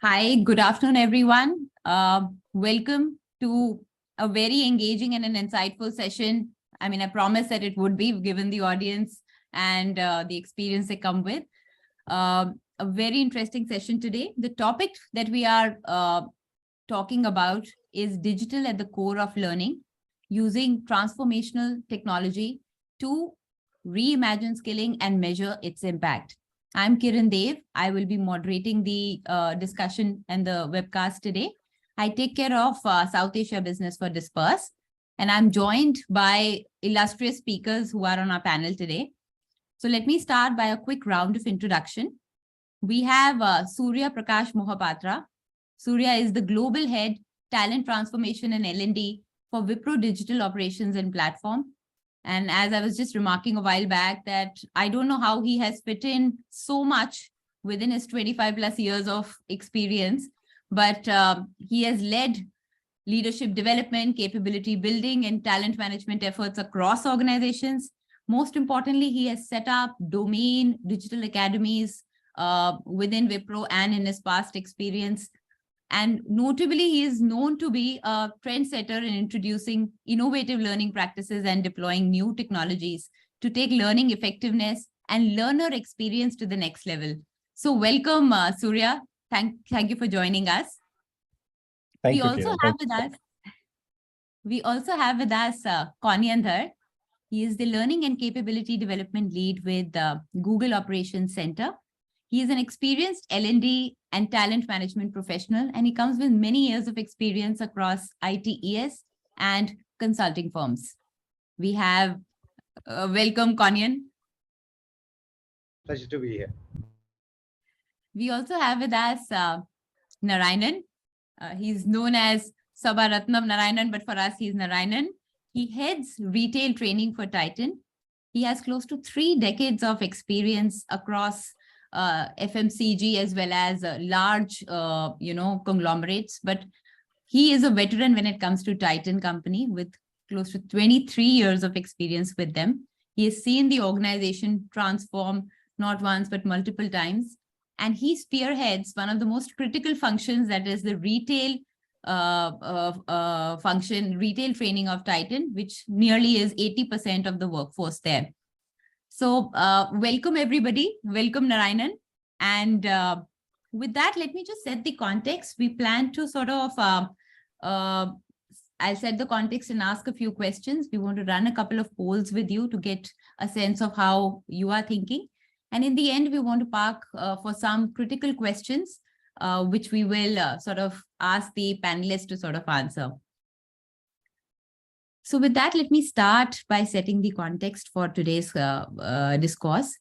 Hi, good afternoon, everyone. Welcome to a very engaging and an insightful session. I mean, I promise that it would be, given the audience and the experience they come with. A very interesting session today. The topic that we are talking about is digital at the core of learning, using transformational technology to reimagine skilling and measure its impact. I'm Kiran Dev. I will be moderating the discussion and the webcast today. I take care of South Asia business for Disperse, and I'm joined by illustrious speakers who are on our panel today. So let me start by a quick round of introduction. We have Surya Prakash Mohapatra. Surya is the Global Head, Talent Transformation and L&D for Wipro Digital Operations and Platform. And as I was just remarking a while back that I don't know how he has fit in so much within his 25 plus years of experience, but he has led leadership development, capability building, and talent management efforts across organizations. Most importantly, he has set up domain digital academies within Wipro and in his past experience. And notably, he is known to be a trendsetter in introducing innovative learning practices and deploying new technologies to take learning effectiveness and learner experience to the next level. So welcome, Surya. Thank you for joining us. We also have with us Kanyandhar. He is the Learning and Capability Development Lead with the Google Operations Center. He is an experienced L&D and talent management professional, and he comes with many years of experience across ITES and consulting firms. We have welcome, Kanyan. Pleasure to be here. We also have with us Narayanan. He's known as Sabaratnam Narayanan, but for us, he's Narayanan. He heads retail training for Titan. He has close to 3 decades of experience across FMCG as well as large, conglomerates. But he is a veteran when it comes to Titan company with close to 23 years of experience with them. He has seen the organization transform not once, but multiple times. And he spearheads one of the most critical functions, that is the retail retail training of Titan, which nearly is 80% of the workforce there. So welcome, everybody. Welcome, Narayanan. And with that, let me just set the context. We plan to sort of, I'll set the context and ask a few questions. We want to run a couple of polls with you to get a sense of how you are thinking. And in the end, we want to park for some critical questions, which we will sort of ask the panelists to sort of answer. So with that, let me start by setting the context for today's discourse.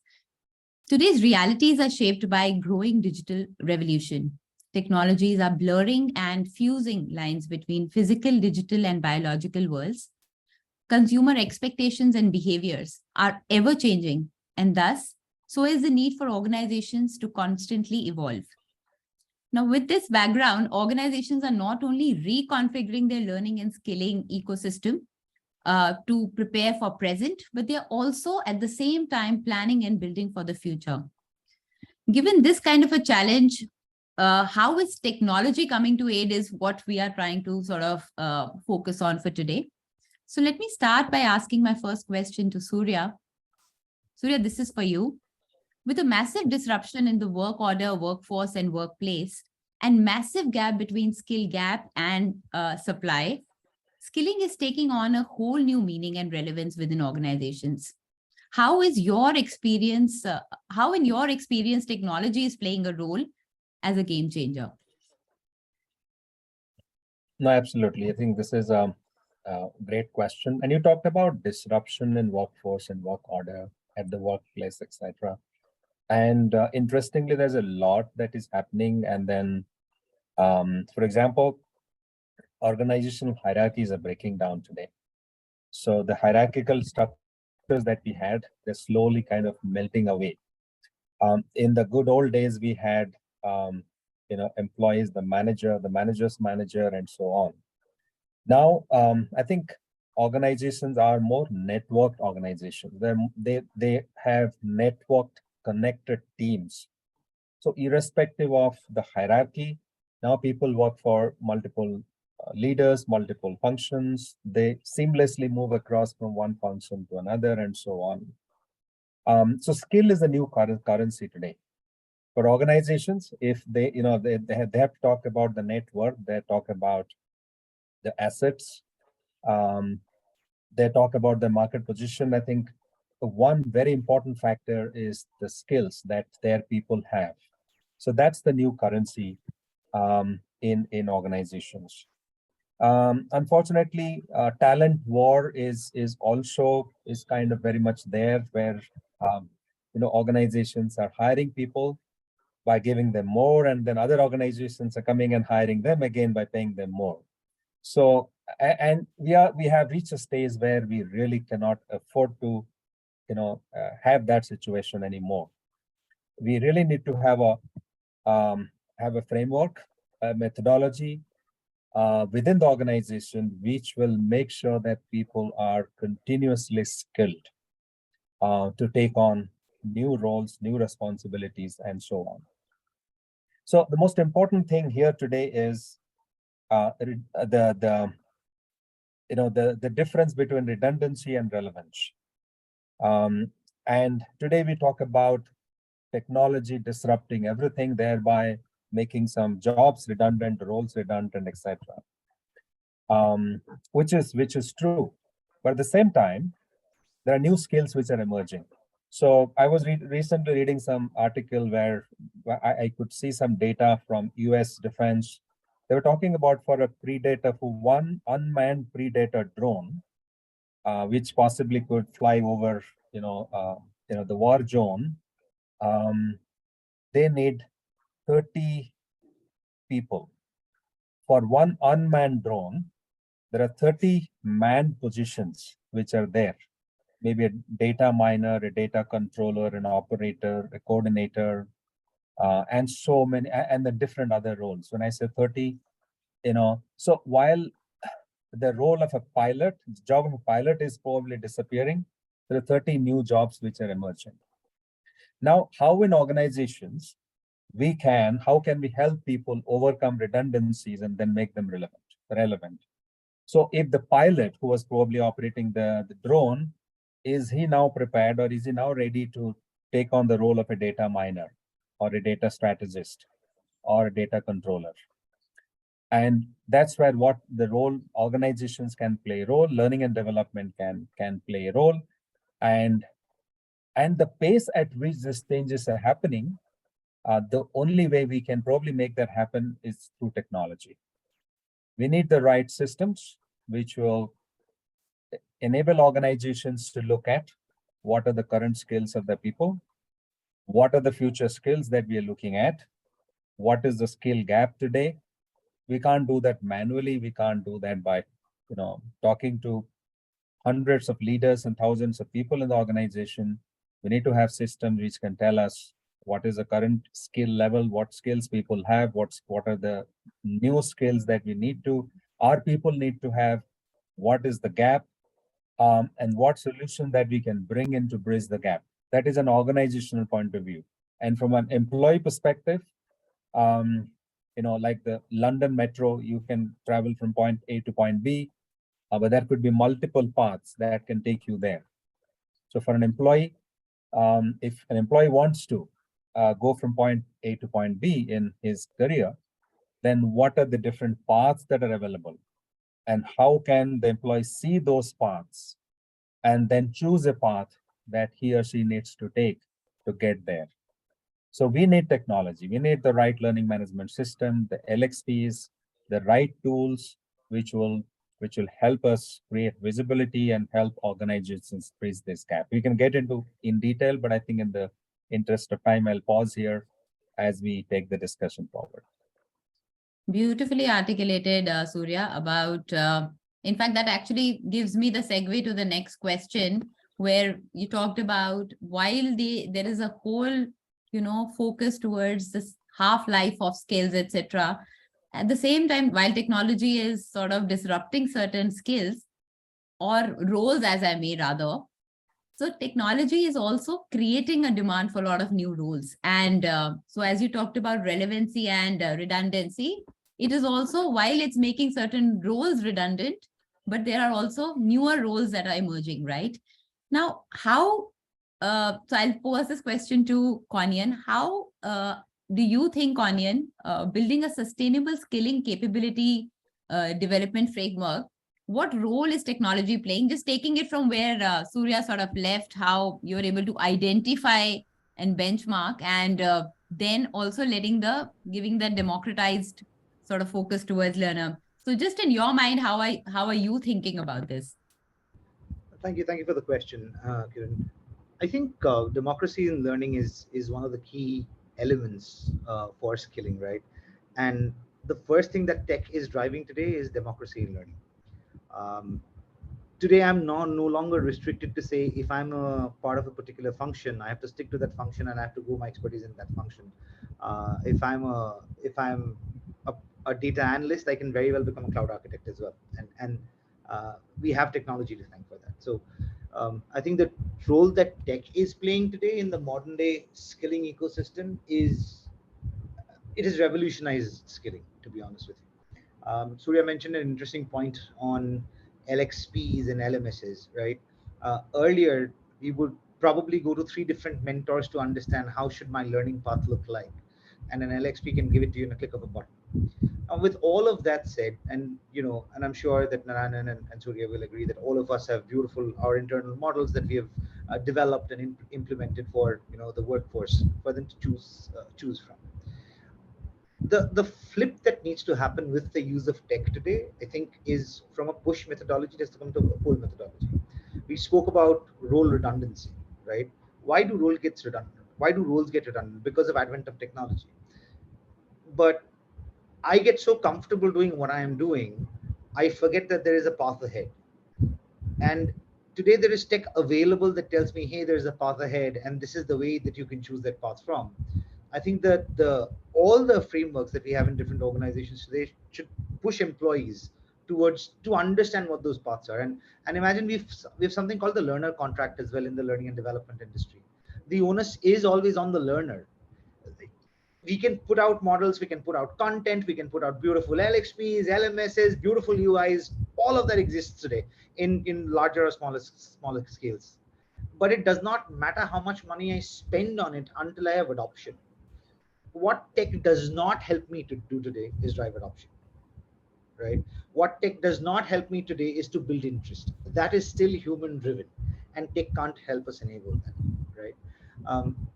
Today's realities are shaped by growing digital revolution. Technologies are blurring and fusing lines between physical, digital, and biological worlds. Consumer expectations and behaviors are ever changing, and thus, so is the need for organizations to constantly evolve. Now, with this background, organizations are not only reconfiguring their learning and skilling ecosystem to prepare for present, but they're also at the same time planning and building for the future. Given this kind of a challenge, how is technology coming to aid is what we are trying to sort of focus on for today. So let me start by asking my first question to Surya. Surya, this is for you. With a massive disruption in the work order, workforce, and workplace, and massive gap between skill gap and supply, skilling is taking on a whole new meaning and relevance within organizations. How is your experience, how in your experience technology is playing a role as a game changer? No, absolutely. I think this is a great question. And you talked about disruption in workforce and work order at the workplace, etc. And interestingly, there's a lot that is happening. And then, for example, organizational hierarchies are breaking down today. So the hierarchical structures that we had, they're slowly kind of melting away. In the good old days, we had, employees, the manager, the manager's manager, and so on. Now, I think organizations are more networked organizations. They have networked, connected teams. So irrespective of the hierarchy, Now people work for multiple leaders, multiple functions. They seamlessly move across from one function to another and so on. So skill is a new currency today. For organizations, if they, they have to talk about the net worth, they talk about the assets, they talk about the market position. I think one very important factor is the skills that their people have. So that's the new currency in organizations. Unfortunately, talent war is also kind of very much there, where organizations are hiring people by giving them more, and then other organizations are coming and hiring them again by paying them more. So, and we have reached a stage where we really cannot afford to, have that situation anymore. We really need to have a framework, a methodology within the organization, which will make sure that people are continuously skilled to take on new roles, new responsibilities, and so on. So the most important thing here today is the difference between redundancy and relevance. And today we talk about technology disrupting everything, thereby making some jobs redundant, roles redundant, etc. Which is true, but at the same time, there are new skills which are emerging. So I was recently reading some article where I could see some data from US Defense. They were talking about for a predator, for one unmanned predator drone, which possibly could fly over, the war zone. They need 30 people. For one unmanned drone, there are 30 manned positions which are there. Maybe a data miner, a data controller, an operator, a coordinator, and so many, and the different other roles. When I say 30, so while the role of a pilot, the job of a pilot is probably disappearing, there are 30 new jobs which are emerging. Now, how in organizations how can we help people overcome redundancies and then make them relevant? So if the pilot who was probably operating the drone, is he now prepared, or is he now ready to take on the role of a data miner or a data strategist or a data controller? And that's where what the role organizations can play a role, learning and development can play a role. And the pace at which these changes are happening, the only way we can probably make that happen is through technology. We need the right systems which will enable organizations to look at what are the current skills of the people, what are the future skills that we are looking at, what is the skill gap today. We can't do that manually. We can't do that by talking to hundreds of leaders and thousands of people in the organization. We need to have systems which can tell us what is the current skill level, what skills people have, what are the new skills that our people need to have, what is the gap, and what solution that we can bring in to bridge the gap. That is an organizational point of view. And from an employee perspective, like the London Metro, you can travel from point A to point B, but there could be multiple paths that can take you there. So for an employee, if an employee wants to go from point A to point B in his career, then what are the different paths that are available? And how can the employee see those paths and then choose a path that he or she needs to take to get there? So we need technology. We need the right learning management system, the LXPs, the right tools, which will help us create visibility and help organizations bridge this gap. We can get into in detail, but I think in the interest of time, I'll pause here as we take the discussion forward. Beautifully articulated, Surya, about, in fact, that actually gives me the segue to the next question, where you talked about while there is a whole, focus towards this half-life of skills, etc. At the same time, while technology is sort of disrupting certain skills or roles, as I may rather, So technology is also creating a demand for a lot of new roles. And so as you talked about relevancy and redundancy, it is also, while it's making certain roles redundant, but there are also newer roles that are emerging, right? Now, so I'll pose this question to Konyan. How do you think, Konyan, building a sustainable skilling capability development framework, what role is technology playing? Just taking it from where Surya sort of left, how you're able to identify and benchmark, and then also giving that democratized sort of focus towards learner. So just in your mind, how are you thinking about this? Thank you for the question, Kiran. I think democracy in learning is one of the key elements for skilling, right? And the first thing that tech is driving today is democracy in learning. Um, Today I'm no longer restricted to say if I'm a part of a particular function, I have to stick to that function and I have to grow my expertise in that function. If I'm a data analyst, I can very well become a cloud architect as well, and we have technology to thank for that. So I think the role that tech is playing today in the modern day skilling ecosystem is it has revolutionized skilling, to be honest with you. Surya mentioned an interesting point on LXPs and LMSs, right? Earlier, we would probably go to 3 different mentors to understand how should my learning path look like, and an LXP can give it to you in a click of a button. With all of that said, and I'm sure that Narayanan and Surya will agree that all of us have beautiful our internal models that we have developed and implemented for the workforce for them to choose from. The flip that needs to happen with the use of tech today, I think, is from a push methodology just to come to a pull methodology. We spoke about role redundancy, right? Why do roles get redundant? Because of advent of technology. But I get so comfortable doing what I am doing, I forget that there is a path ahead. And today there is tech available that tells me, hey, there's a path ahead, and this is the way that you can choose that path from. I think that all the frameworks that we have in different organizations today should push employees towards to understand what those paths are. And imagine we have something called the learner contract as well in the learning and development industry. The onus is always on the learner. We can put out models, we can put out content, we can put out beautiful LXPs, LMSs, beautiful UIs. All of that exists today in larger or smaller scales. But it does not matter how much money I spend on it until I have adoption. What tech does not help me to do today is drive adoption, right? What tech does not help me today is to build interest. That is still human driven, and tech can't help us enable that, right?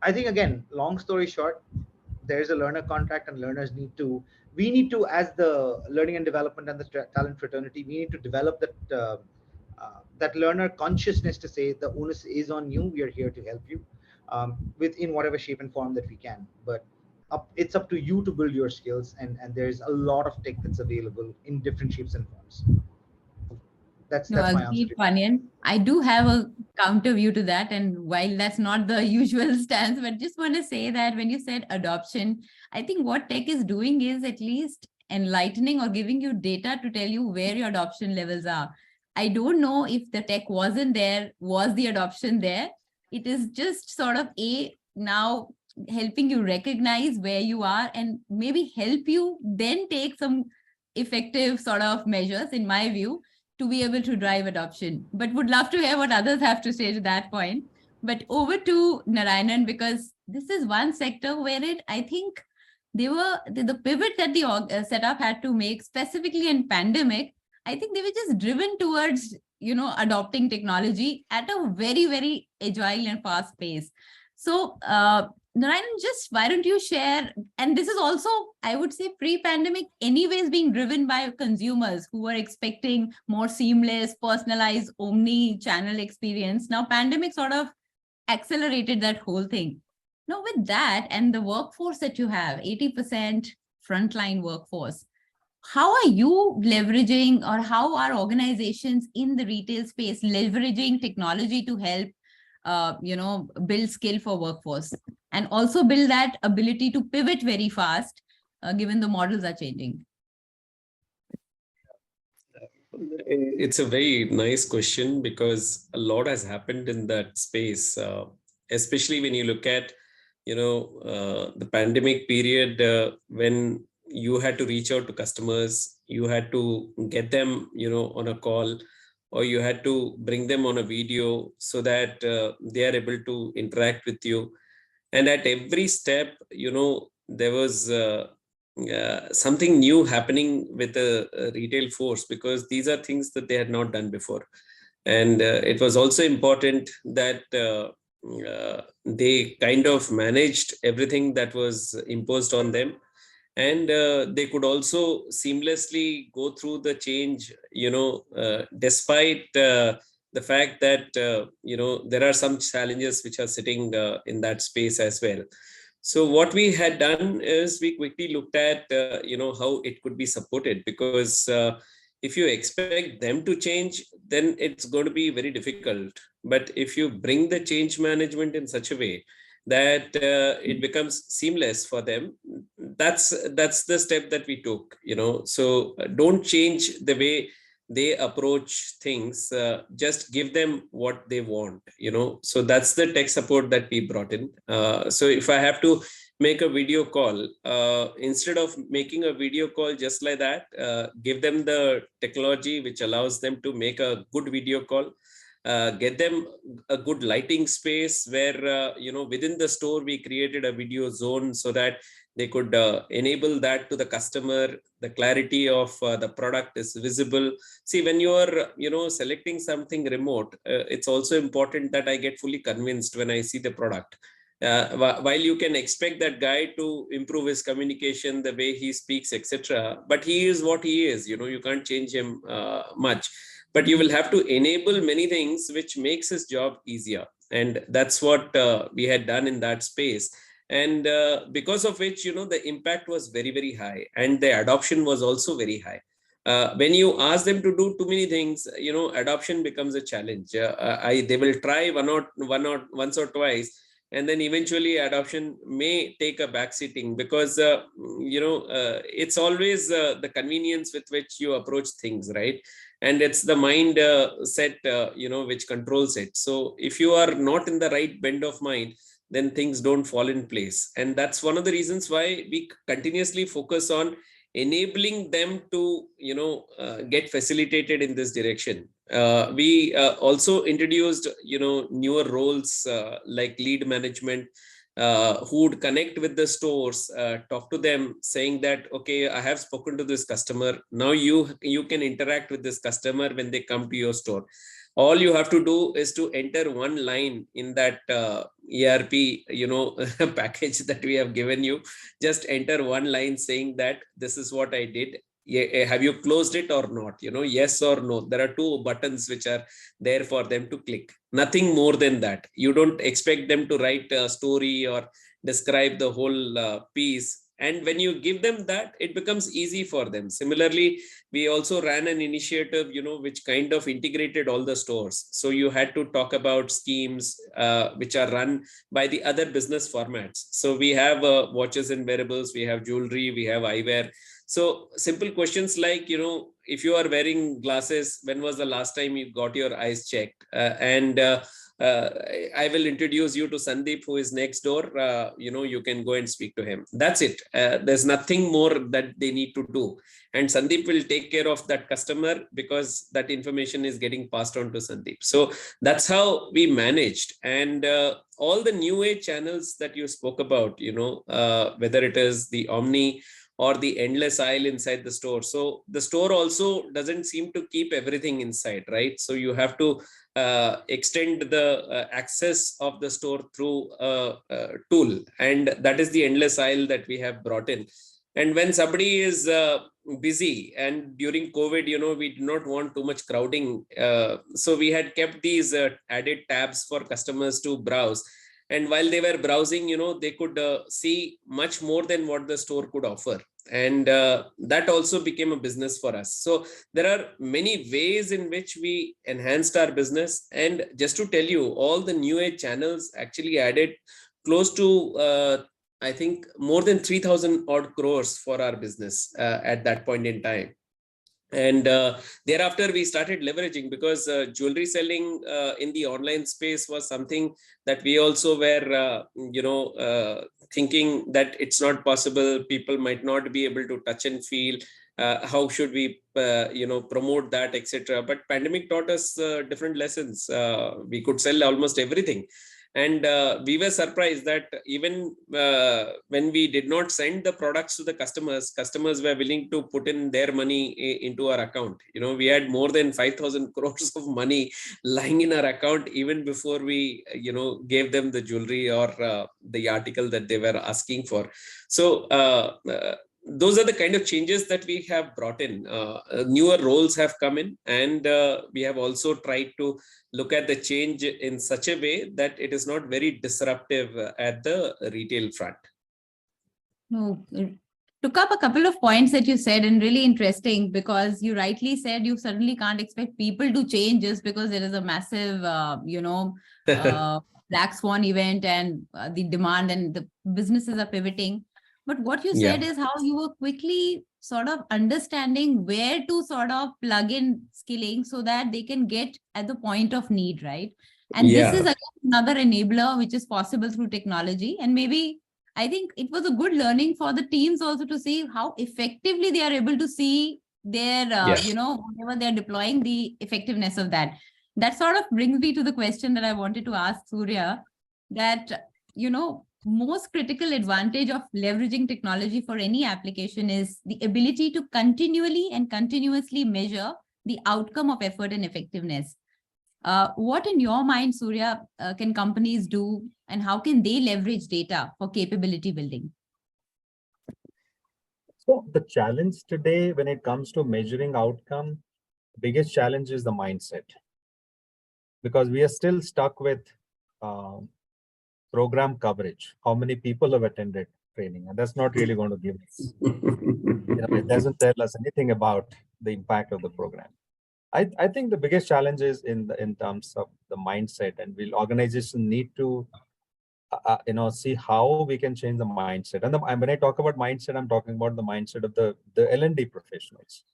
I think, again, long story short, there's a learner contract, and we need to, as the learning and development and the talent fraternity, we need to develop that learner consciousness to say the onus is on you. We are here to help you within whatever shape and form that we can. But it's up to you to build your skills, and there's a lot of tech that's available in different shapes and forms. That's No, my answer agreed, to Panyan. I do have a counter view to that. And while that's not the usual stance, but just want to say that when you said adoption, I think what tech is doing is at least enlightening or giving you data to tell you where your adoption levels are. I don't know if the tech wasn't there, was the adoption there? It is just sort of now helping you recognize where you are and maybe help you then take some effective sort of measures, in my view, to be able to drive adoption. But would love to hear what others have to say to that point. But over to Narayanan, because this is one sector where I think the pivot that the setup had to make, specifically in pandemic, I think they were just driven towards, adopting technology at a very, very agile and fast pace. So, Narayan, just why don't you share? And this is also, I would say, pre-pandemic, anyways, being driven by consumers who were expecting more seamless, personalized, omni-channel experience. Now, pandemic sort of accelerated that whole thing. Now, with that and the workforce that you have, 80% frontline workforce, how are you leveraging, or how are organizations in the retail space leveraging technology to help build skill for workforce and also build that ability to pivot very fast, given the models are changing? It's a very nice question because a lot has happened in that space, especially when you look at, the pandemic period when you had to reach out to customers, you had to get them, on a call, or you had to bring them on a video so that they are able to interact with you. And at every step, there was something new happening with the retail force, because these are things that they had not done before. And it was also important that they kind of managed everything that was imposed on them, and they could also seamlessly go through the change, despite the fact that there are some challenges which are sitting in that space as well. So what we had done is we quickly looked at how it could be supported, because if you expect them to change, then it's going to be very difficult. But if you bring the change management in such a way that it becomes seamless for them, that's the step that we took. So don't change the way they approach things, just give them what they want. So that's the tech support that we brought in. So if I have to make a video call, instead of making a video call just like that, give them the technology which allows them to make a good video call. Get them a good lighting space where within the store we created a video zone so that they could enable that to the customer. The clarity of the product is visible. See, when you are selecting something remote, it's also important that I get fully convinced when I see the product. While you can expect that guy to improve his communication, the way he speaks, etc., but he is what he is. You can't change him much, but you will have to enable many things which makes his job easier. And that's what we had done in that space. And because of which, the impact was very, very high, and the adoption was also very high. When you ask them to do too many things, adoption becomes a challenge. They will try once or twice, and then eventually adoption may take a backseating, because it's always the convenience with which you approach things, right? And it's the mind set which controls it. So if you are not in the right bend of mind, then things don't fall in place. And that's one of the reasons why we continuously focus on enabling them to get facilitated in this direction. We also introduced newer roles like lead management, who would connect with the stores, talk to them, saying that, okay, I have spoken to this customer. Now you can interact with this customer when they come to your store. All you have to do is to enter one line in that ERP package that we have given you. Just enter one line saying that this is what I did. Have you closed it or not? Yes or no. There are two buttons which are there for them to click. Nothing more than that. You don't expect them to write a story or describe the whole piece. And when you give them that, it becomes easy for them. Similarly, we also ran an initiative, which kind of integrated all the stores. So you had to talk about schemes which are run by the other business formats. So we have watches and wearables, we have jewelry, we have eyewear. So simple questions like, if you are wearing glasses, when was the last time you got your eyes checked? I will introduce you to Sandeep, who is next door. You can go and speak to him. That's it. There's nothing more that they need to do. And Sandeep will take care of that customer, because that information is getting passed on to Sandeep. So that's how we managed. And all the new age channels that you spoke about, whether it is the Omni or the endless aisle inside the store. So the store also doesn't seem to keep everything inside, right? So you have to extend the access of the store through a tool, and that is the endless aisle that we have brought in. And when somebody is busy, and during COVID, we did not want too much crowding, so we had kept these added tabs for customers to browse. And while they were browsing, they could see much more than what the store could offer. And that also became a business for us. So there are many ways in which we enhanced our business. And just to tell you, all the new age channels actually added close to, I think, more than 3,000 odd crores for our business at that point in time. And thereafter, we started leveraging, because jewelry selling in the online space was something that we also were, thinking that it's not possible. People might not be able to touch and feel. How should we, promote that, etc. But pandemic taught us different lessons. We could sell almost everything. And we were surprised that even when we did not send the products to the customers were willing to put in their money into our account. We had more than 5,000 crores of money lying in our account even before we, gave them the jewelry or the article that they were asking for. So those are the kind of changes that we have brought in. Newer roles have come in, and we have also tried to look at the change in such a way that it is not very disruptive at the retail front. No, took up a couple of points that you said, and really interesting, because you rightly said you certainly can't expect people to change just because there is a massive, black swan event and the demand and the businesses are pivoting. But what you said is how you were quickly sort of understanding where to sort of plug in skilling so that they can get at the point of need, right? And this is again another enabler which is possible through technology. And maybe I think it was a good learning for the teams also to see how effectively they are able to see their, whenever they're deploying, the effectiveness of that. That sort of brings me to the question that I wanted to ask Surya, that, most critical advantage of leveraging technology for any application is the ability to continually and continuously measure the outcome of effort and effectiveness. What in your mind, Surya, can companies do, and how can they leverage data for capability building? So the challenge today when it comes to measuring outcome, the biggest challenge is the mindset. Because we are still stuck with program coverage, how many people have attended training, and that's not really going to give us, it doesn't tell us anything about the impact of the program. I think the biggest challenge is in terms of the mindset, and organizations need to see how we can change the mindset. And when I talk about mindset, I'm talking about the mindset of the L&D professionals.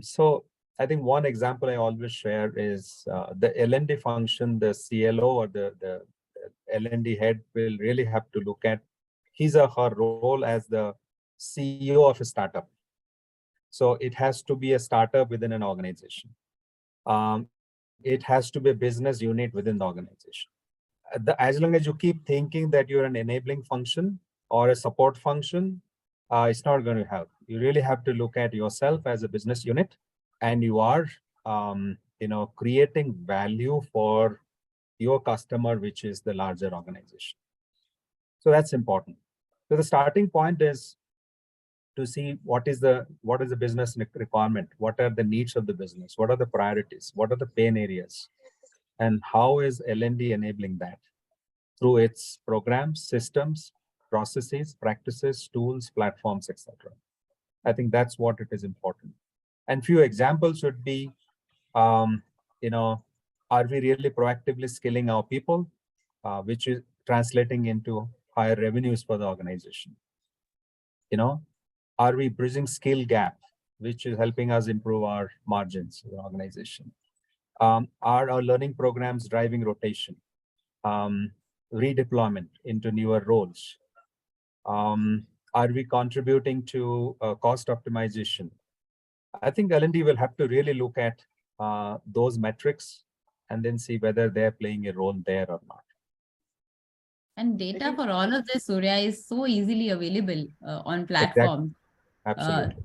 So I think one example I always share is the L&D function, the CLO or the L&D head will really have to look at his or her role as the CEO of a startup. So it has to be a startup within an organization. It has to be a business unit within the organization. As long as you keep thinking that you're an enabling function or a support function, it's not going to help. You really have to look at yourself as a business unit, and you are, creating value for your customer, which is the larger organization. So that's important. So the starting point is to see what is the business requirement, what are the needs of the business, what are the priorities, what are the pain areas, and how is L&D enabling that through its programs, systems, processes, practices, tools, platforms, etc. I think that's what it is important. And few examples would be, are we really proactively skilling our people, which is translating into higher revenues for the organization? Are we bridging skill gap, which is helping us improve our margins in the organization? Are our learning programs driving rotation, redeployment into newer roles? Are we contributing to cost optimization? I think L&D will have to really look at those metrics and then see whether they're playing a role there or not. And data for all of this, Surya, is so easily available on platforms. Absolutely.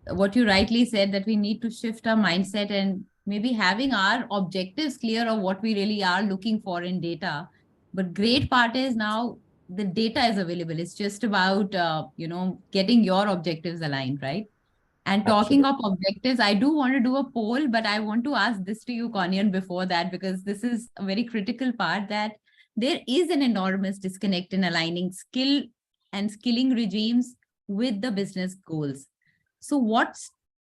What you rightly said, that we need to shift our mindset and maybe having our objectives clear of what we really are looking for in data. But great part is now the data is available. It's just about, getting your objectives aligned, right? And talking of objectives, I do want to do a poll, but I want to ask this to you, Kanyan, before that, because this is a very critical part, that there is an enormous disconnect in aligning skill and skilling regimes with the business goals. So what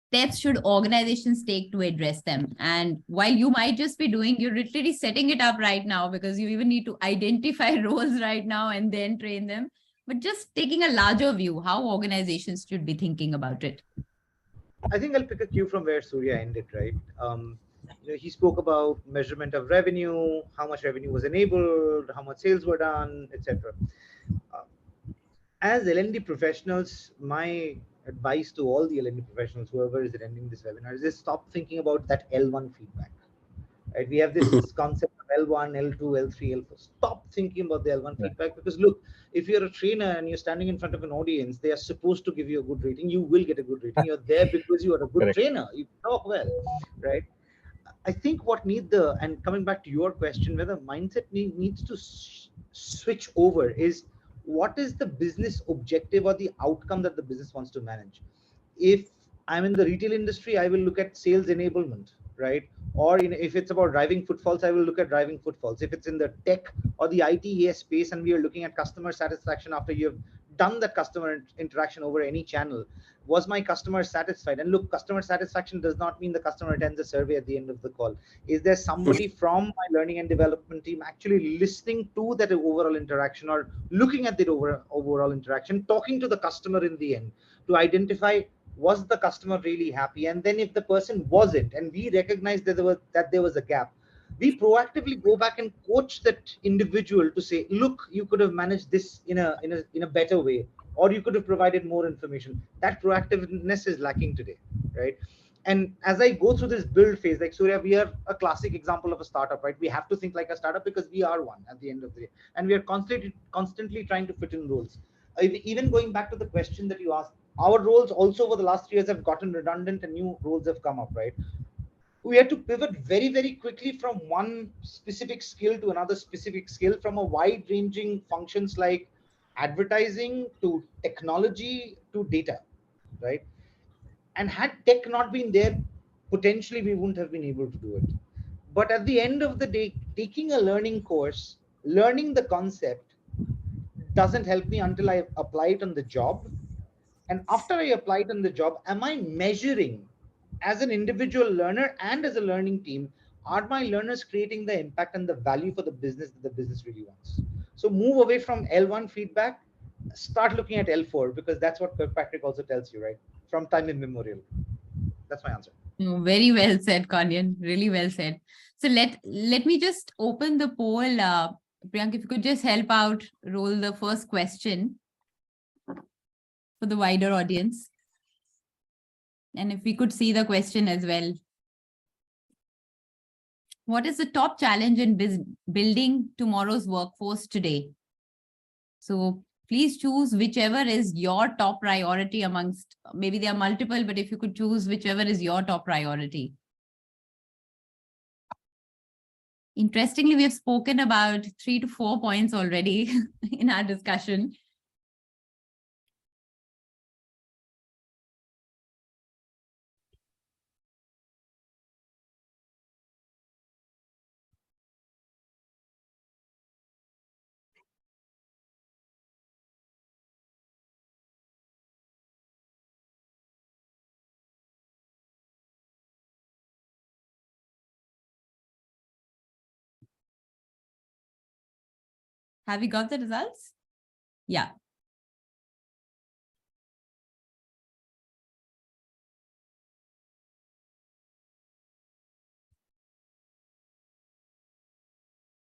steps should organizations take to address them? And while you might just be you're literally setting it up right now, because you even need to identify roles right now and then train them, but just taking a larger view, how organizations should be thinking about it. I think I'll pick a cue from where Surya ended, right? He spoke about measurement of revenue, how much revenue was enabled, how much sales were done, etc. Uh, as L&D professionals, my advice to all the L&D professionals, whoever is attending this webinar, is just stop thinking about that L1 feedback. Right? We have this concept of L1, L2, L3, L4. Stop thinking about the L1 feedback, because look, if you're a trainer and you're standing in front of an audience, they are supposed to give you a good rating. You will get a good rating. You're there because you are a good Correct. trainer. You talk well, right? I think what and coming back to your question, whether mindset needs to switch over, is what is the business objective or the outcome that the business wants to manage. If I'm in the retail industry, I will look at sales enablement, right? Or if it's about driving footfalls, I will look at driving footfalls. If it's in the tech or the ITES space and we are looking at customer satisfaction after you've done that customer interaction over any channel, was my customer satisfied? And look, customer satisfaction does not mean the customer attends a survey at the end of the call. Is there somebody from my learning and development team actually listening to that overall interaction, or looking at the overall interaction, talking to the customer in the end to identify, was the customer really happy? And then if the person wasn't, and we recognize that there was a gap, we proactively go back and coach that individual to say, look, you could have managed this in a better way, or you could have provided more information. That proactiveness is lacking today, right? And as I go through this build phase, like Surya, we are a classic example of a startup, right? We have to think like a startup because we are one at the end of the day, and we are constantly trying to fit in roles. Even going back to the question that you asked, our roles also over the last 3 years have gotten redundant and new roles have come up, right? We had to pivot very, very quickly from one specific skill to another specific skill, from a wide ranging functions like advertising to technology to data, right? And had tech not been there, potentially we wouldn't have been able to do it. But at the end of the day, taking a learning course, learning the concept doesn't help me until I apply it on the job. And after I apply it on the job, am I measuring, as an individual learner and as a learning team, are my learners creating the impact and the value for the business that the business really wants? So move away from L1 feedback, start looking at L4, because that's what Kirkpatrick also tells you, right? From time immemorial. That's my answer. Very well said, Kanyan. Really well said. So let me just open the poll. Priyank, if you could just help out, roll the first question for the wider audience. And if we could see the question as well. What is the top challenge in building tomorrow's workforce today? So please choose whichever is your top priority amongst, maybe there are multiple, but if you could choose whichever is your top priority. Interestingly, we have spoken about 3 to 4 points already in our discussion. Have we got the results? Yeah.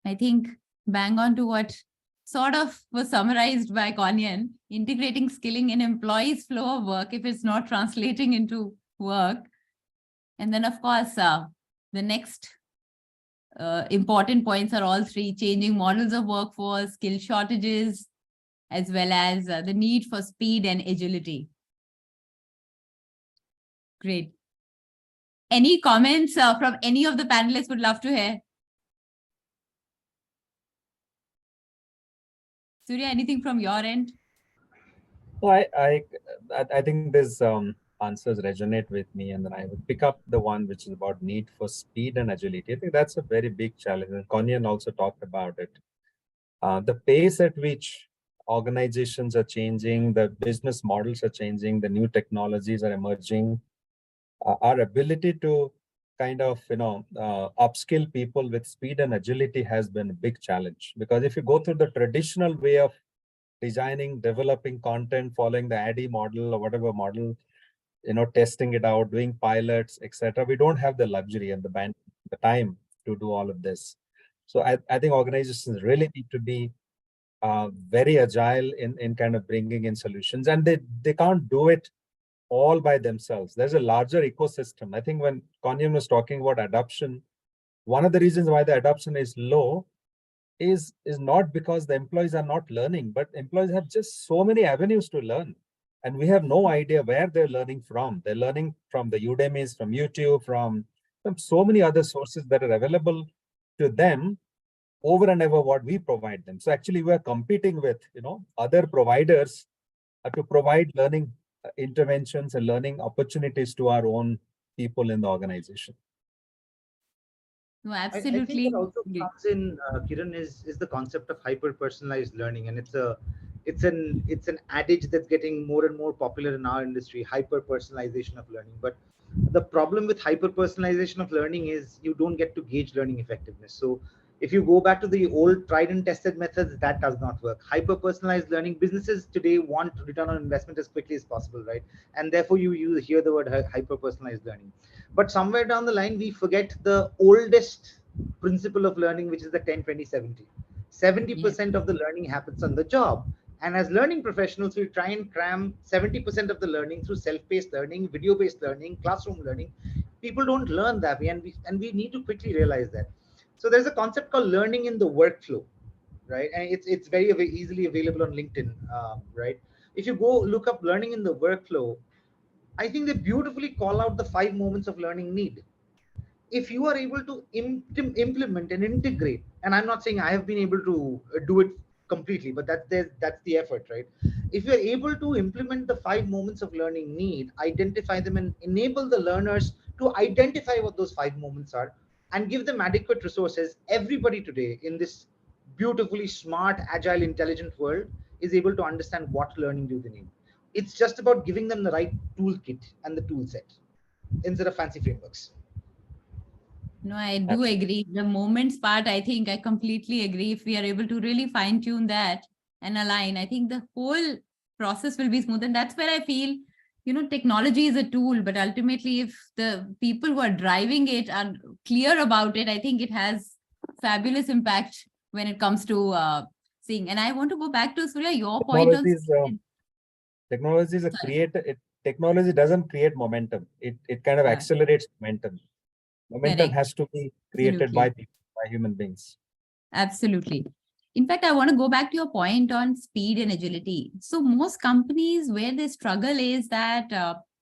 I think bang on to what sort of was summarized by Kanyan, integrating skilling in employees' flow of work if it's not translating into work. And then, of course, the next important points are all three: changing models of workforce, skill shortages, as well as the need for speed and agility. Great. Any comments from any of the panelists? Would love to hear. Surya, anything from your end? Well, I think these answers resonate with me, and then I would pick up the one which is about need for speed and agility. I think that's a very big challenge, and Kanyan also talked about it. The pace at which organizations are changing, the business models are changing, the new technologies are emerging, our ability to kind of upskill people with speed and agility has been a big challenge. Because if you go through the traditional way of designing, developing content, following the ADDIE model or whatever model, testing it out, doing pilots, etc. We don't have the luxury and the time to do all of this. So I think organizations really need to be very agile in kind of bringing in solutions, and they can't do it all by themselves. There's a larger ecosystem. I think when Kanyan was talking about adoption, one of the reasons why the adoption is low is not because the employees are not learning, but employees have just so many avenues to learn. And we have no idea where they're learning from. They're learning from the Udemy's, from YouTube, from so many other sources that are available to them over and over what we provide them. So actually we're competing with, other providers to provide learning interventions and learning opportunities to our own people in the organization. No, I think absolutely. what also comes in, Kiran, is the concept of hyper personalized learning, and it's an adage that's getting more and more popular in our industry, hyper personalization of learning. But the problem with hyper personalization of learning is you don't get to gauge learning effectiveness. So if you go back to the old tried and tested methods, that does not work. Hyper personalized learning, businesses today want return on investment as quickly as possible, right? And therefore you hear the word hyper personalized learning. But somewhere down the line, we forget the oldest principle of learning, which is the 10-20-70. 70% of the learning happens on the job. And as learning professionals, we try and cram 70% of the learning through self-paced learning, video-based learning, classroom learning. People don't learn that way, and we need to quickly realize that. So there's a concept called learning in the workflow, right? And it's very easily available on LinkedIn, right? If you go look up learning in the workflow, I think they beautifully call out the 5 moments of learning need. If you are able to implement and integrate, and I'm not saying I have been able to do it completely, but that's the effort, right? If you're able to implement the 5 moments of learning need, identify them, and enable the learners to identify what those 5 moments are, and give them adequate resources, everybody today in this beautifully smart, agile, intelligent world is able to understand what learning do they need. It's just about giving them the right toolkit and the tool set instead of fancy frameworks. No, I do agree. The moments part, I think I completely agree. If we are able to really fine tune that and align, I think the whole process will be smooth. And that's where I feel, technology is a tool, but ultimately if the people who are driving it are clear about it, I think it has fabulous impact when it comes to seeing. And I want to go back to Surya, your point on technology is a technology doesn't create momentum. It kind of accelerates momentum. Momentum has to be created by people, by human beings. Absolutely. In fact, I want to go back to your point on speed and agility. So most companies where they struggle is that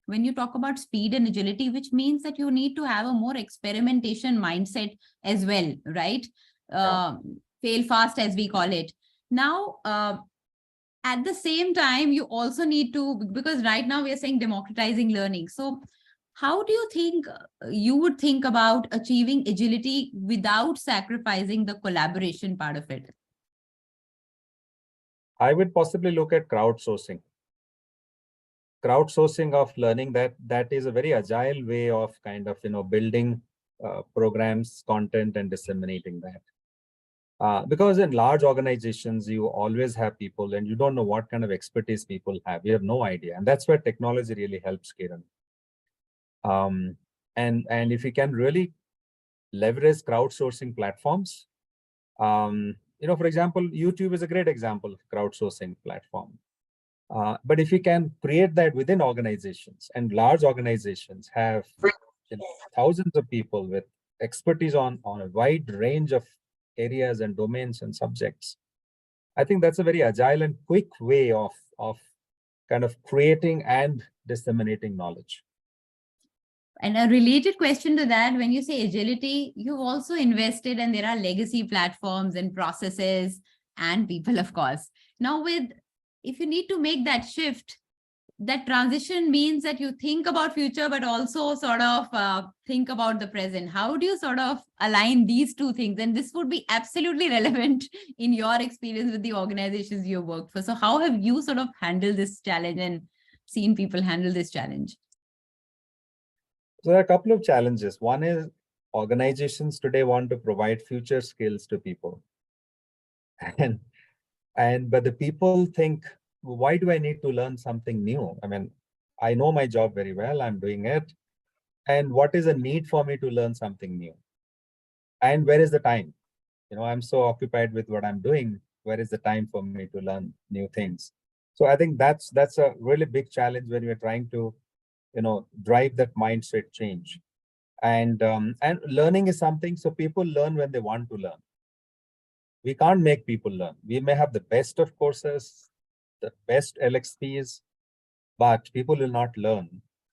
when you talk about speed and agility, which means that you need to have a more experimentation mindset as well, right? Fail fast, as we call it. Now, at the same time, you also need to, because right now we are saying democratizing learning. So how do you think you would think about achieving agility without sacrificing the collaboration part of it? I would possibly look at crowdsourcing. Crowdsourcing of learning, that is a very agile way of kind of, building programs, content, and disseminating that. Because in large organizations, you always have people and you don't know what kind of expertise people have. You have no idea. And that's where technology really helps, Kiran. And if you can really leverage crowdsourcing platforms, for example, YouTube is a great example of crowdsourcing platform. But if you can create that within organizations, and large organizations have thousands of people with expertise on a wide range of areas and domains and subjects, I think that's a very agile and quick way of kind of creating and disseminating knowledge. And a related question to that, when you say agility, you've also invested and there are legacy platforms and processes and people, of course. Now if you need to make that shift, that transition means that you think about future, but also sort of think about the present. How do you sort of align these two things? And this would be absolutely relevant in your experience with the organizations you worked for. So how have you sort of handled this challenge and seen people handle this challenge? So there are a couple of challenges. One is organizations today want to provide future skills to people. But the people think, why do I need to learn something new? I mean, I know my job very well. I'm doing it. And what is a need for me to learn something new? And where is the time? I'm so occupied with what I'm doing. Where is the time for me to learn new things? So I think that's a really big challenge when we're trying to, drive that mindset change. And learning is something. So people learn when they want to learn. We can't make people learn. We may have the best of courses, the best LXPs, but people will not learn.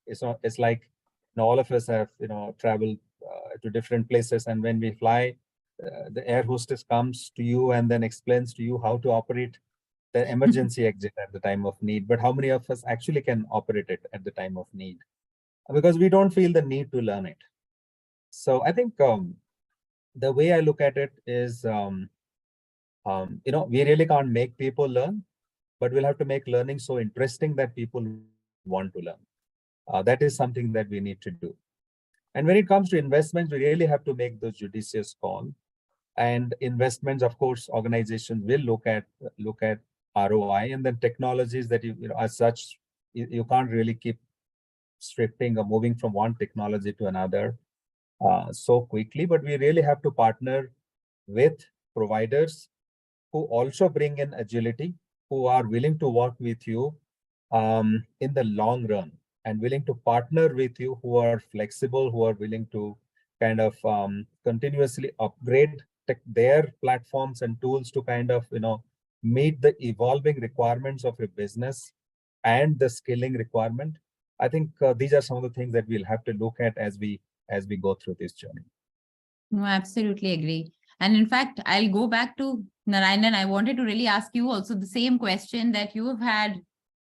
It's not. It's like, all of us have traveled to different places, and when we fly, the air hostess comes to you and then explains to you how to operate the emergency exit at the time of need. But how many of us actually can operate it at the time of need? Because we don't feel the need to learn it. So I think the way I look at it is, we really can't make people learn, but we'll have to make learning so interesting that people want to learn. That is something that we need to do. And when it comes to investments, we really have to make those judicious calls. And investments, of course, organizations will look at ROI, and then technologies that as such, you can't really keep shifting or moving from one technology to another so quickly. But we really have to partner with providers who also bring in agility, who are willing to work with you in the long run, and willing to partner with you, who are flexible, who are willing to kind of continuously upgrade their platforms and tools to kind of meet the evolving requirements of your business and the skilling requirement. I think these are some of the things that we'll have to look at as we go through this journey. No, absolutely agree. And in fact, I'll go back to Narayanan. I wanted to really ask you also the same question, that you have had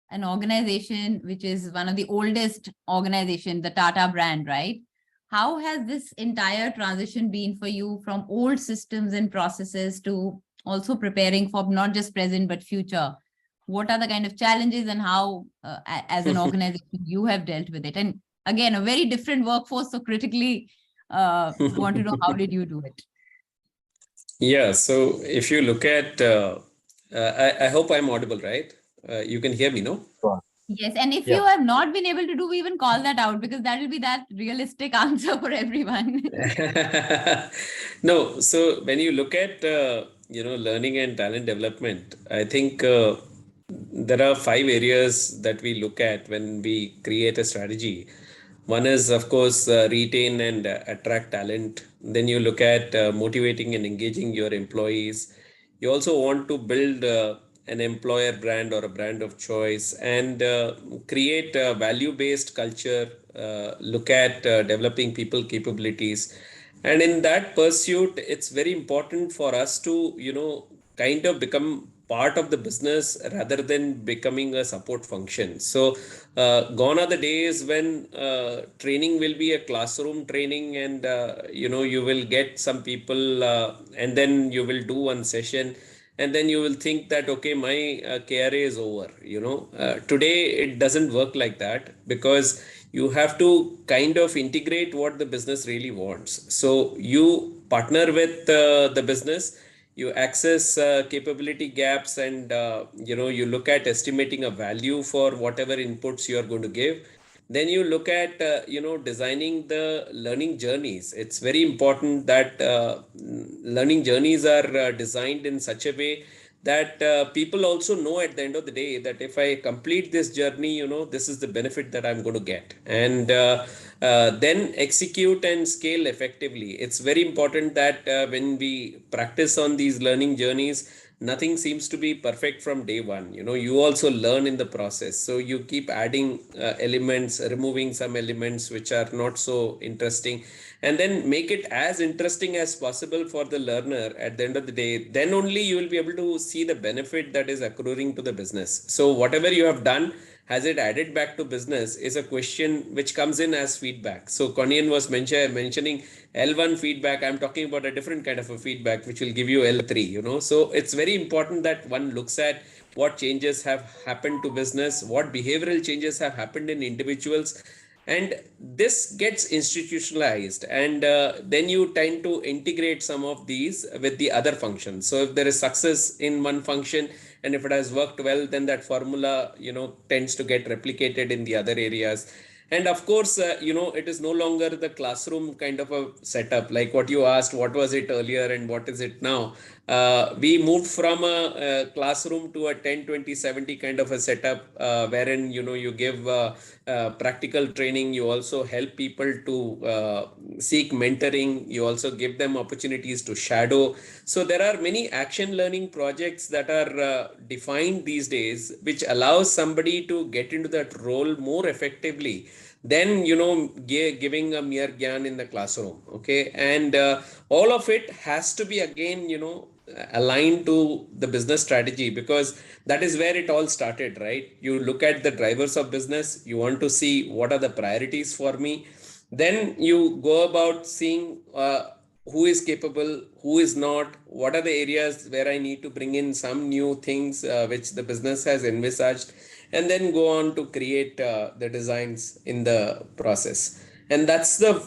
an organization which is one of the oldest organizations, the Tata brand, right? How has this entire transition been for you from old systems and processes to also preparing for not just present, but future? What are the kind of challenges, and how, as an organization, you have dealt with it? And again, a very different workforce. So critically, want to know, how did you do it? Yeah, so if you look at, I hope I'm audible, right? You can hear me, no? Sure. Yes, and if Yeah. you have not been able to do, we even call that out, because that will be that realistic answer for everyone. No, so when you look at learning and talent development, I think there are 5 areas that we look at when we create a strategy. One is, of course, retain and attract talent. Then you look at motivating and engaging your employees. You also want to build an employer brand or a brand of choice, and create a value-based culture. Look at developing people capabilities. And in that pursuit, it's very important for us to, kind of become part of the business rather than becoming a support function. So gone are the days when training will be a classroom training, and you will get some people, and then you will do one session, and then you will think that, okay, my KRA is over. Today it doesn't work like that, because you have to kind of integrate what the business really wants. So you partner with the business, you access capability gaps, and you look at estimating a value for whatever inputs you are going to give. Then you look at designing the learning journeys. It's very important that learning journeys are designed in such a way that people also know at the end of the day that if I complete this journey, this is the benefit that I'm going to get. And then execute and scale effectively. It's very important that when we practice on these learning journeys, nothing seems to be perfect from day one. You also learn in the process. So you keep adding elements, removing some elements which are not so interesting, and then make it as interesting as possible for the learner at the end of the day. Then only you will be able to see the benefit that is accruing to the business. So whatever you have done, has it added back to business, is a question which comes in as feedback. So Konian was mentioning L1 feedback. I'm talking about a different kind of a feedback which will give you L3. So it's very important that one looks at what changes have happened to business, what behavioral changes have happened in individuals, and this gets institutionalized, and then you tend to integrate some of these with the other functions. So if there is success in one function, and if it has worked well, then that formula, tends to get replicated in the other areas. And of course, it is no longer the classroom kind of a setup, like what you asked, what was it earlier and what is it now? We moved from a classroom to a 10-20-70 kind of a setup, wherein, you give practical training. You also help people to seek mentoring. You also give them opportunities to shadow. So there are many action learning projects that are defined these days, which allows somebody to get into that role more effectively than giving a mere gyan in the classroom. Okay, and all of it has to be again aligned to the business strategy, because that is where it all started, right? You look at the drivers of business, you want to see what are the priorities for me, then you go about seeing who is capable, who is not, what are the areas where I need to bring in some new things which the business has envisaged, and then go on to create the designs in the process. And that's the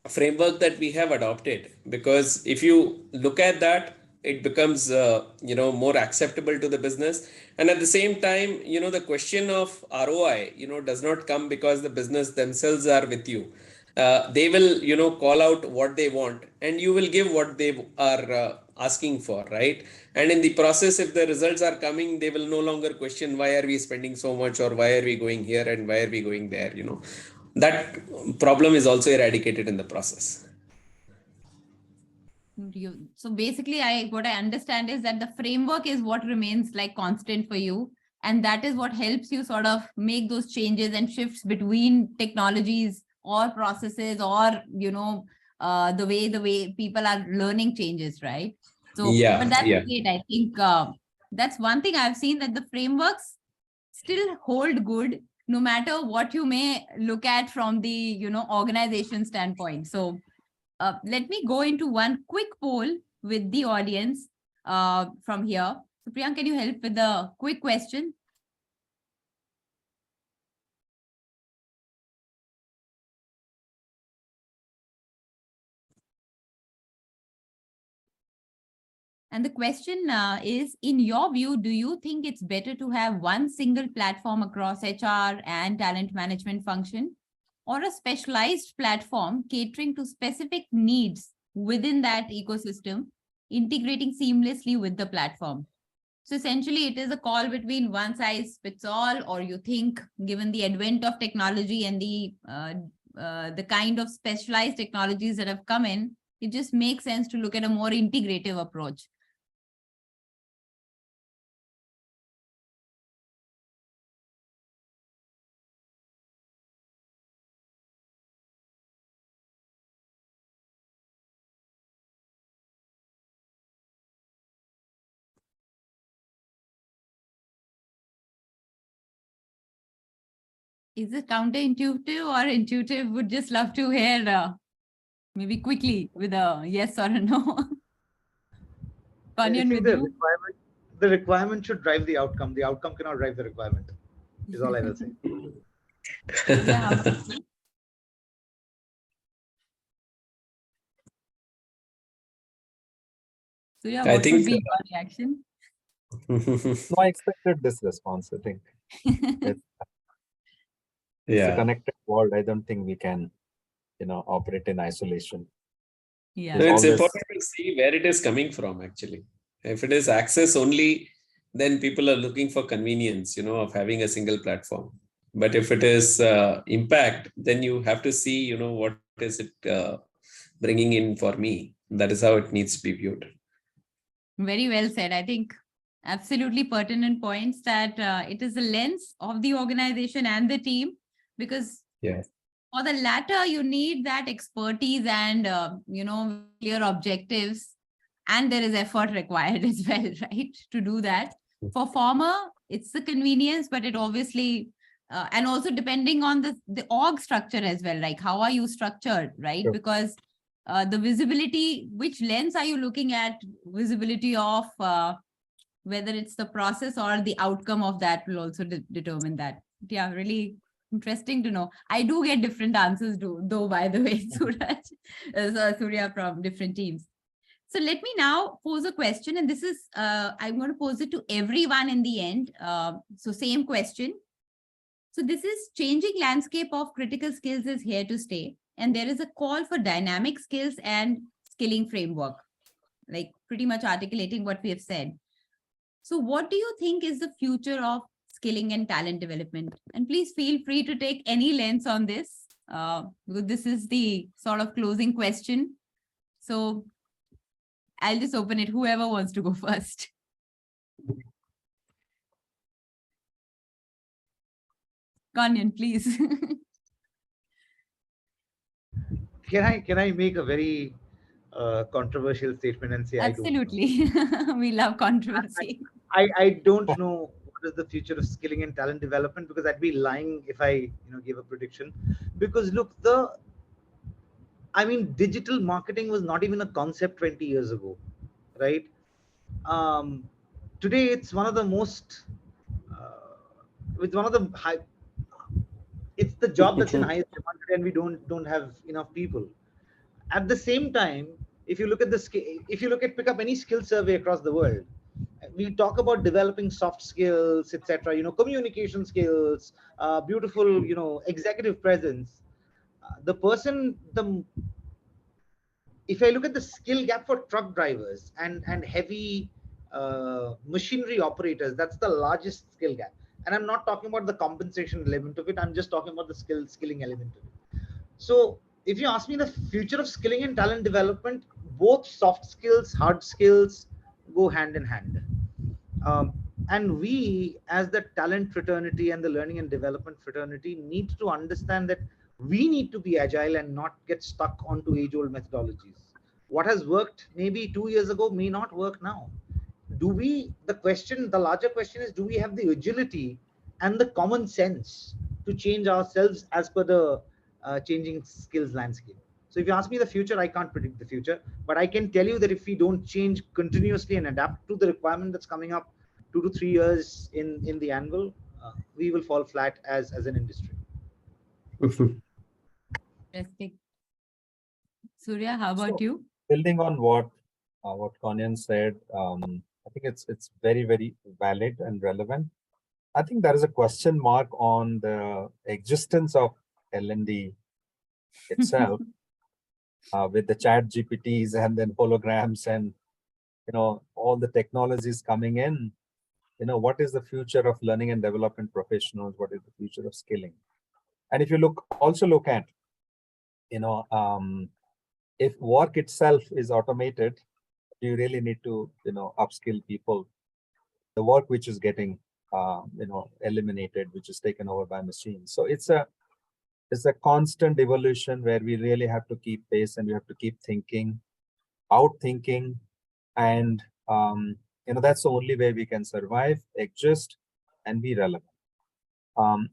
framework that we have adopted, because if you look at that, it becomes more acceptable to the business. And at the same time, the question of ROI does not come because the business themselves are with you. They will call out what they want, and you will give what they are asking for, right? And in the process, if the results are coming, they will no longer question why are we spending so much, or why are we going here and why are we going there. That problem is also eradicated in the process. So basically, what I understand is that the framework is what remains like constant for you, and that is what helps you sort of make those changes and shifts between technologies or processes, or the way people are learning changes, right? So Yeah, but that's yeah. great. I think that's one thing I've seen, that the frameworks still hold good no matter what you may look at from the organization standpoint. So let me go into one quick poll with the audience from here. So Priyank, can you help with the quick question? And the question is, in your view, do you think it's better to have one single platform across HR and talent management function, or a specialized platform catering to specific needs within that ecosystem, integrating seamlessly with the platform? So essentially, it is a call between one size fits all, or you think, given the advent of technology and the kind of specialized technologies that have come in, it just makes sense to look at a more integrative approach. Is it counterintuitive or intuitive? Would just love to hear maybe quickly with a yes or a no. Kanyan, with you? The requirement should drive the outcome. The outcome cannot drive the requirement, is all I will say. Surya, how about you? Surya, what would be your reaction? No, I expected this response. I think it's a connected world. I don't think we can, operate in isolation. Yeah. No, it's important to see where it is coming from, actually. If it is access only, then people are looking for convenience, of having a single platform. But if it is impact, then you have to see, what is it bringing in for me. That is how it needs to be viewed. Very well said. I think absolutely pertinent points, that it is the lens of the organization and the team, because for the latter, you need that expertise and, clear objectives, and there is effort required as well, right, to do that. For former, it's the convenience, but it obviously, and also depending on the org structure as well, like how are you structured, right? Sure. Because the visibility, which lens are you looking at? Visibility of whether it's the process or the outcome of that will also determine that. Yeah, really interesting to know. I do get different answers though, by the way, Surya from different teams. So let me now pose a question, and this is, I'm going to pose it to everyone in the end. So same question. So this is changing landscape of critical skills is here to stay. And there is a call for dynamic skills and skilling framework, like pretty much articulating what we have said. So what do you think is the future of skilling and talent development? And please feel free to take any lens on this, because this is the sort of closing question. So I'll just open it, whoever wants to go first. Kanyan, please. Can I make a very controversial statement and say Absolutely. We love controversy. I don't know what is the future of skilling and talent development, because I'd be lying if I give a prediction. Because look, digital marketing was not even a concept 20 years ago, right? Today it's one of the most it's one of the high, it's the job that's in highest demand today, and we don't have enough people. At the same time, if you look at pick up any skill survey across the world, we talk about developing soft skills, etc., communication skills, beautiful, executive presence. The person the If I look at the skill gap for truck drivers and heavy machinery operators, that's the largest skill gap. And I'm not talking about the compensation element of it. I'm just talking about the skilling element of it. So if you ask me the future of skilling and talent development, both soft skills, hard skills go hand in hand. And we, as the talent fraternity and the learning and development fraternity, need to understand that we need to be agile and not get stuck onto age-old methodologies. What has worked maybe 2 years ago may not work now. The larger question is, do we have the agility and the common sense to change ourselves as per the changing skills landscape? So if you ask me the future, I can't predict the future, but I can tell you that if we don't change continuously and adapt to the requirement that's coming up 2 to 3 years in the annual, we will fall flat as an industry. Interesting. Surya, how about you? Building on what Kanyan said, I think it's very, very valid and relevant. I think there is a question mark on the existence of L&D itself with the chat GPTs and then holograms and all the technologies coming in. What is the future of learning and development professionals? What is the future of skilling? And if you also look at if work itself is automated, do you really need to upskill people? The work which is getting eliminated, which is taken over by machines. So it's a constant evolution where we really have to keep pace, and we have to keep thinking, outthinking, and that's the only way we can survive, exist, and be relevant.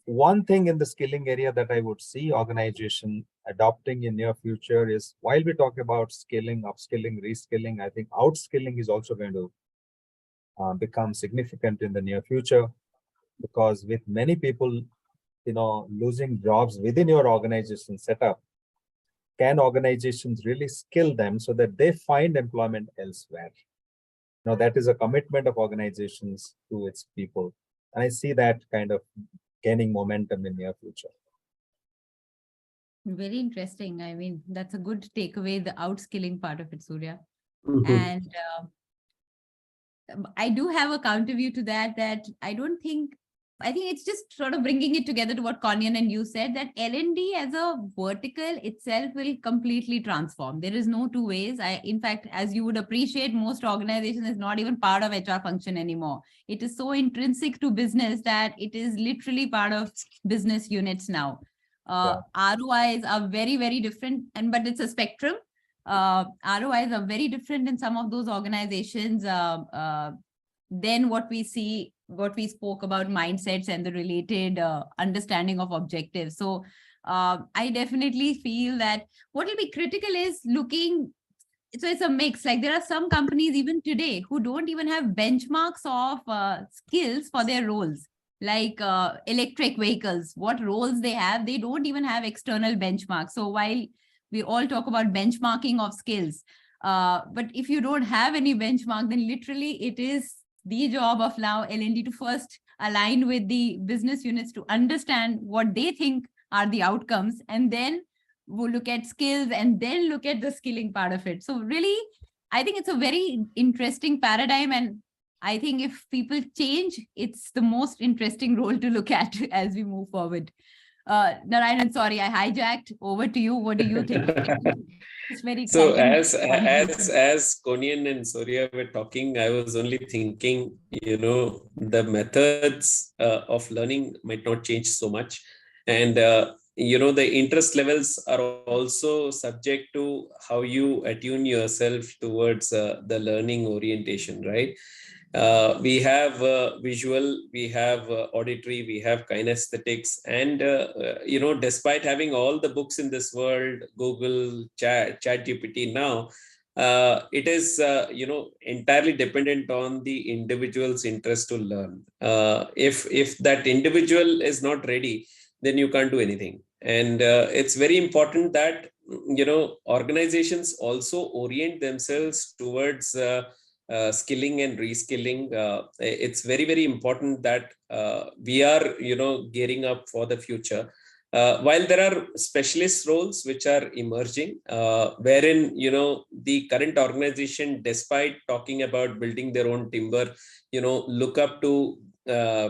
One thing in the skilling area that I would see organization adopting in near future is, while we talk about skilling, upskilling, reskilling, I think outskilling is also going to become significant in the near future, because with many people losing jobs within your organization setup, can organizations really skill them so that they find employment elsewhere? That is a commitment of organizations to its people, and I see that kind of gaining momentum in near future. Very interesting. I mean, that's a good takeaway, the outskilling part of it, Surya. And I do have a counter view to that I think it's just sort of bringing it together to what Kanyan and you said, that L&D as a vertical itself will completely transform. There is no two ways. In fact, as you would appreciate, most organizations is not even part of HR function anymore. It is so intrinsic to business that it is literally part of business units now. ROIs are very, very different, but it's a spectrum. ROIs are very different in some of those organizations than what we spoke about mindsets and the related understanding of objectives. So I definitely feel that what will be critical is so it's a mix. Like there are some companies even today who don't even have benchmarks of skills for their roles, like electric vehicles, what roles they have, they don't even have external benchmarks. So while we all talk about benchmarking of skills, But if you don't have any benchmark, then literally it is the job of now L&D to first align with the business units to understand what they think are the outcomes, and then we'll look at skills and then look at the skilling part of it. So really, I think it's a very interesting paradigm. And I think if people change, it's the most interesting role to look at as we move forward. Narayan, sorry, I hijacked. Over to you. What do you think? It's very So exciting. as Konian and Surya were talking, I was only thinking, the methods of learning might not change so much, and the interest levels are also subject to how you attune yourself towards the learning orientation, right? We have visual, we have auditory, we have kinesthetics, and despite having all the books in this world, Google, ChatGPT now, it is entirely dependent on the individual's interest to learn. If that individual is not ready, then you can't do anything. And it's very important that organizations also orient themselves towards skilling and reskilling. It's very, very important that we are, gearing up for the future. While there are specialist roles which are emerging, wherein, the current organization, despite talking about building their own timber, look up to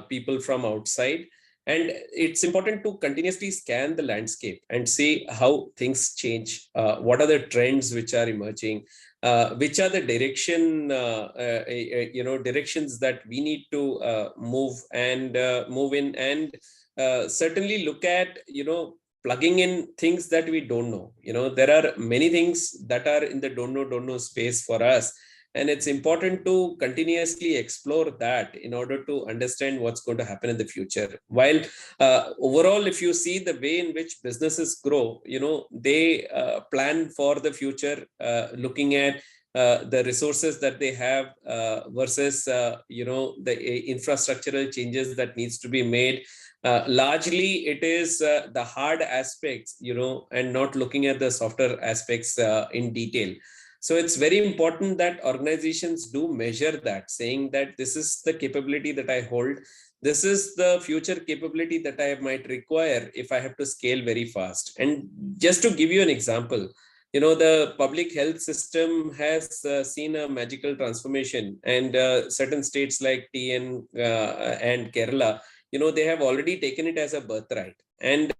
people from outside. And it's important to continuously scan the landscape and see how things change. What are the trends which are emerging? Which are the directions that we need to move in, and certainly look at plugging in things that we don't know. There are many things that are in the don't know space for us, and it's important to continuously explore that in order to understand what's going to happen in the future. While overall, if you see the way in which businesses grow, they plan for the future, looking at the resources that they have versus the infrastructural changes that needs to be made. Largely, it is the hard aspects, and not looking at the softer aspects in detail. So it's very important that organizations do measure that, saying that this is the capability that I hold. This is the future capability that I might require if I have to scale very fast. And just to give you an example, the public health system has seen a magical transformation, and certain states like TN and Kerala, they have already taken it as a birthright. And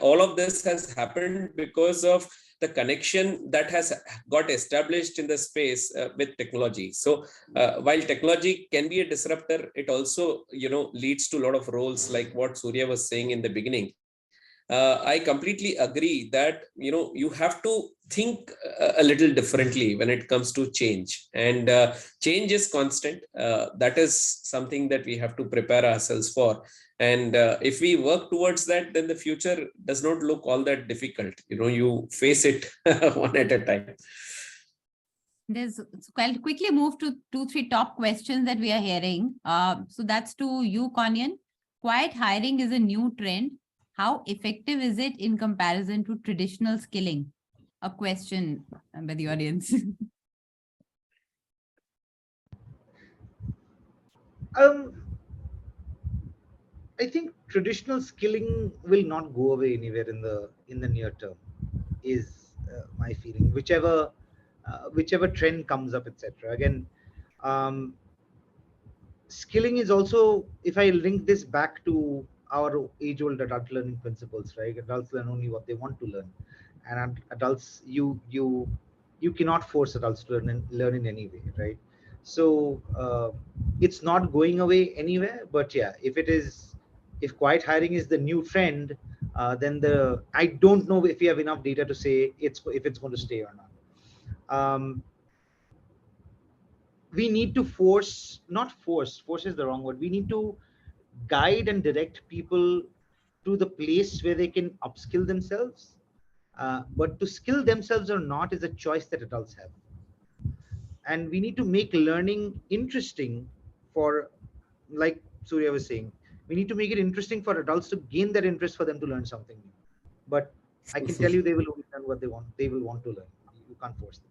all of this has happened because of the connection that has got established in the space with technology. So while technology can be a disruptor, it also leads to a lot of roles, like what Surya was saying in the beginning. I completely agree that you have to think a little differently when it comes to change, and change is constant. That is something that we have to prepare ourselves for. And if we work towards that, then the future does not look all that difficult. You face it one at a time. So I'll quickly move to 2-3 top questions that we are hearing. So that's to you, Konyan. Quiet hiring is a new trend. How effective is it in comparison to traditional skilling? A question by the audience. I think traditional skilling will not go away anywhere in the near term, is my feeling. Whichever trend comes up, etc. Again, skilling is also, if I link this back to our age-old adult learning principles, right? Adults learn only what they want to learn, and adults, you cannot force adults to learn in any way, right? So it's not going away anywhere. But yeah, if quiet hiring is the new trend, then I don't know if we have enough data to say if it's going to stay or not. We need to force is the wrong word. We need to guide and direct people to the place where they can upskill themselves. But to skill themselves or not is a choice that adults have. And we need to make learning interesting for, like Surya was saying, we need to make it interesting for adults to gain that interest for them to learn something new. But I can tell you, they will only learn what they want. They will want to learn. You can't force them.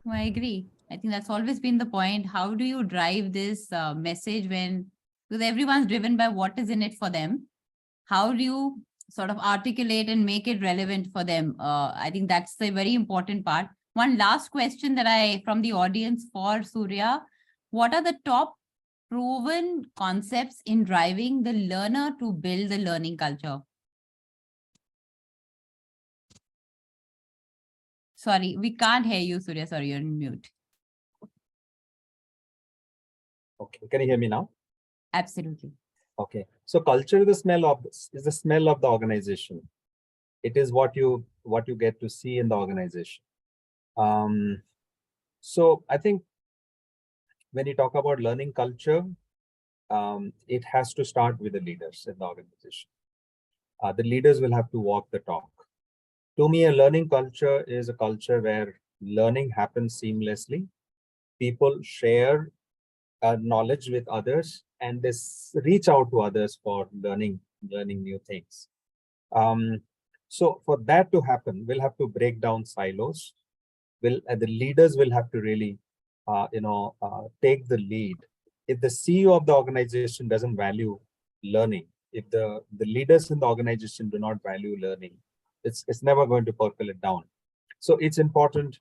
I agree. I think that's always been the point. How do you drive this message because everyone's driven by what is in it for them? How do you sort of articulate and make it relevant for them? I think that's the very important part. One last question from the audience for Surya. What are the top proven concepts in driving the learner to build the learning culture? Sorry, we can't hear you, Surya. Sorry, you're on mute. Okay, can you hear me now? Absolutely. Okay, so culture is the smell of the organization. It is what you get to see in the organization. So I think when you talk about learning culture, it has to start with the leaders in the organization. The leaders will have to walk the talk. To me, a learning culture is a culture where learning happens seamlessly. People share knowledge with others, and they reach out to others for learning new things. So for that to happen, we'll have to break down silos. The leaders will have to really, take the lead. If the CEO of the organization doesn't value learning, if the leaders in the organization do not value learning, it's never going to percolate down. So it's important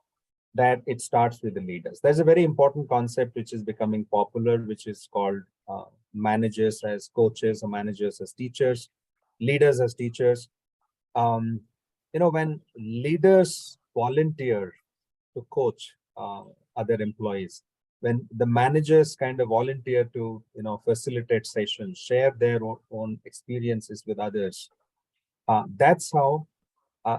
that it starts with the leaders. There's a very important concept which is becoming popular, which is called managers as coaches or managers as teachers, leaders as teachers. When leaders volunteer to coach other employees, when the managers kind of volunteer to facilitate sessions, share their own experiences with others, that's how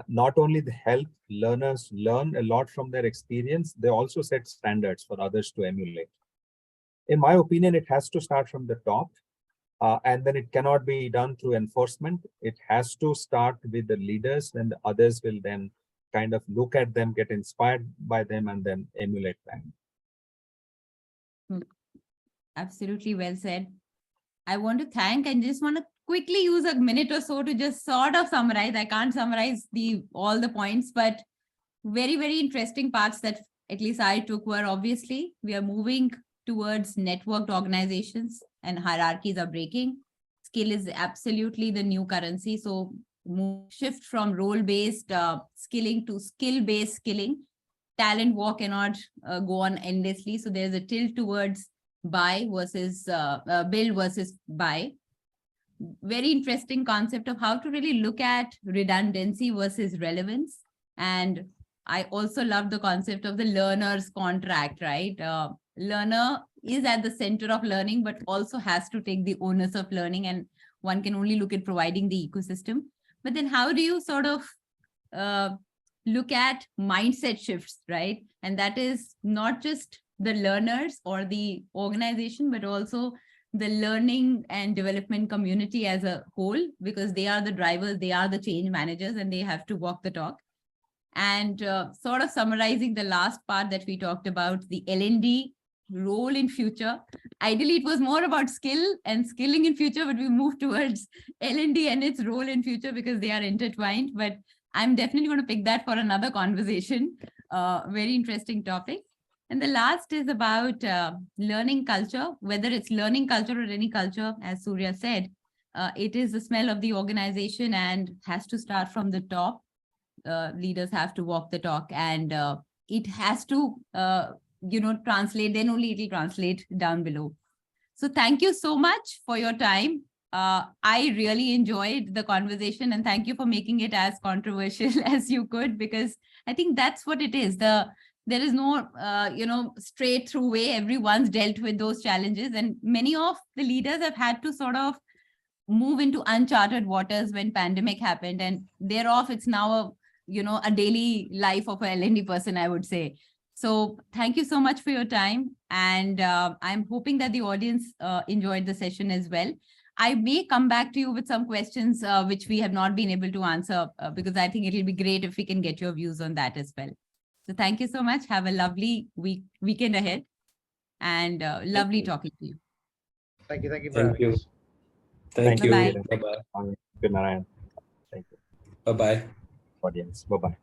not only the help learners learn a lot from their experience, they also set standards for others to emulate. In my opinion, it has to start from the top, and then it cannot be done through enforcement. It has to start with the leaders, and the others will then kind of look at them, get inspired by them, and then emulate them. Absolutely well said. I want to thank and just want to quickly use a minute or so to just sort of summarize. I can't summarize all the points, but very, very interesting parts that at least I took were obviously we are moving towards networked organizations and hierarchies are breaking. Skill is absolutely the new currency. So shift from role-based skilling to skill-based skilling. Talent war cannot go on endlessly. So there's a tilt towards buy versus build versus buy. Very interesting concept of how to really look at redundancy versus relevance. And I also love the concept of the learner's contract, right? Learner is at the center of learning, but also has to take the onus of learning. And one can only look at providing the ecosystem. But then how do you sort of look at mindset shifts, right? And that is not just the learners or the organization, but also the learning and development community as a whole, because they are the drivers, they are the change managers, and they have to walk the talk. And sort of summarizing the last part that we talked about, the L&D role in future. Ideally, it was more about skill and skilling in future, but we moved towards L&D and its role in future because they are intertwined. But I'm definitely going to pick that for another conversation. Very interesting topic. And the last is about learning culture, whether it's learning culture or any culture, as Surya said, it is the smell of the organization and has to start from the top. Leaders have to walk the talk, and it has to, translate, then only it will translate down below. So thank you so much for your time. I really enjoyed the conversation, and thank you for making it as controversial as you could, because I think that's what it is. There is no, straight through way. Everyone's dealt with those challenges, and many of the leaders have had to sort of move into uncharted waters when pandemic happened, and thereof it's now a daily life of a L&D person, I would say. So thank you so much for your time. And I'm hoping that the audience enjoyed the session as well. I may come back to you with some questions which we have not been able to answer because I think it'll be great if we can get your views on that as well. So thank you so much. Have a lovely weekend ahead, and lovely talking to you. Thank you. Thank you. Thank you. Thank you. Bye-bye. Bye-bye. Good night. Thank you. Bye-bye. Audience. Bye-bye.